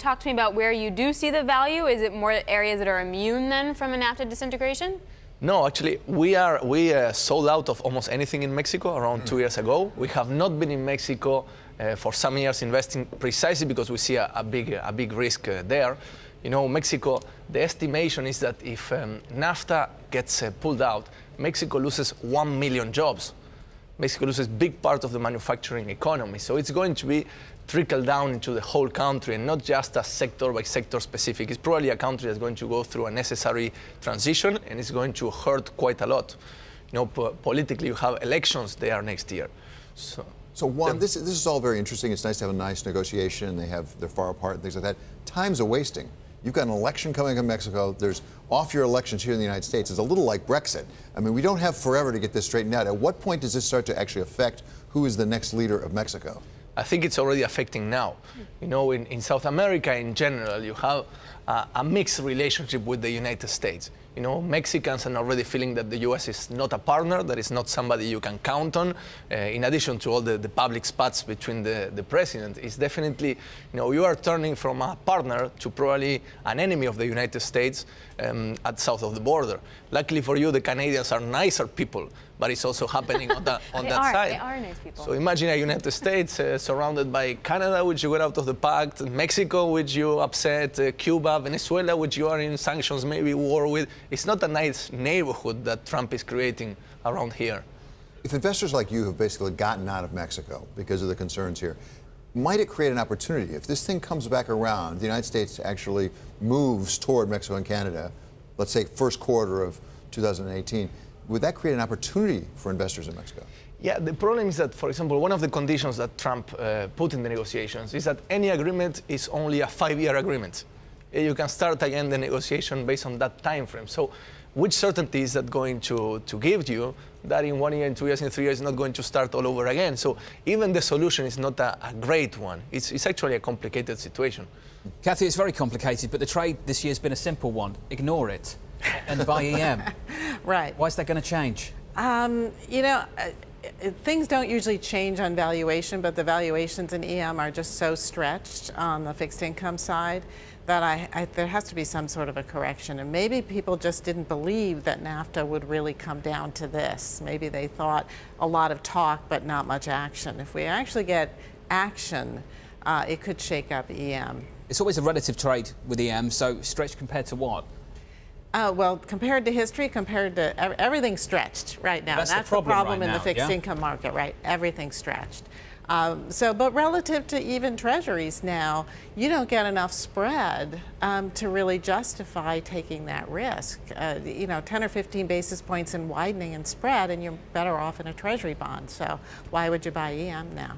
talk to me about where you do see the value? Is it more areas that are immune then from a NAFTA disintegration? No, actually, we sold out of almost anything in Mexico around 2 years ago. We have not been in Mexico for some years investing precisely because we see a big risk there. You know, Mexico, the estimation is that if NAFTA gets pulled out, Mexico loses 1 million jobs. Mexico loses a big part of the manufacturing economy. So it's going to be trickle down into the whole country and not just a sector by sector specific. It's probably a country that's going to go through a necessary transition and it's going to hurt quite a lot. You know, politically, you have elections there next year. So Juan, this is all very interesting. It's nice to have a nice negotiation. They're far apart and things like that. Time's a wasting. You've got an election coming in Mexico. There's off-year elections here in the United States. It's a little like Brexit. I mean, we don't have forever to get this straightened out. At what point does this start to actually affect who is the next leader of Mexico? I think it's already affecting now. You know, in South America in general, you have a mixed relationship with the United States. You know, Mexicans are already feeling that the U.S. is not a partner, that is not somebody you can count on. In addition to all the public spats between the president, it's definitely, you know, you are turning from a partner to probably an enemy of the United States at south of the border. Luckily for you, the Canadians are nicer people, but it's also happening on that side. They are nice people. So imagine a United States surrounded by Canada, which you got out of the pact, Mexico, which you upset, Cuba, Venezuela, which you are in sanctions, maybe war with. It's not a nice neighborhood that Trump is creating around here. If investors like you have basically gotten out of Mexico because of the concerns here, might it create an opportunity? If this thing comes back around, the United States actually moves toward Mexico and Canada, let's say first quarter of 2018, would that create an opportunity for investors in Mexico? Yeah, the problem is that, for example, one of the conditions that Trump put in the negotiations is that any agreement is only a 5-year agreement. You can start again the negotiation based on that time frame. So which certainty is that going to give you that in 1 year, in 2 years, in 3 years, not going to start all over again? So even the solution is not a great one. It's actually a complicated situation. Kathy, it's very complicated, but the trade this year has been a simple one. Ignore it and buy EM. Right. Why is that going to change? You know, things don't usually change on valuation, but the valuations in EM are just so stretched on the fixed income side that there has to be some sort of a correction. And maybe people just didn't believe that NAFTA would really come down to this. Maybe they thought a lot of talk, but not much action. If we actually get action, it could shake up EM. It's always a relative trade with EM, so stretched compared to what? Well, compared to history, compared to everything's stretched right now. That's the problem in the fixed income market, right? Everything's stretched. But relative to even treasuries now, you don't get enough spread to really justify taking that risk. You know, 10 or 15 basis points in widening in spread, and you're better off in a treasury bond. So why would you buy EM now?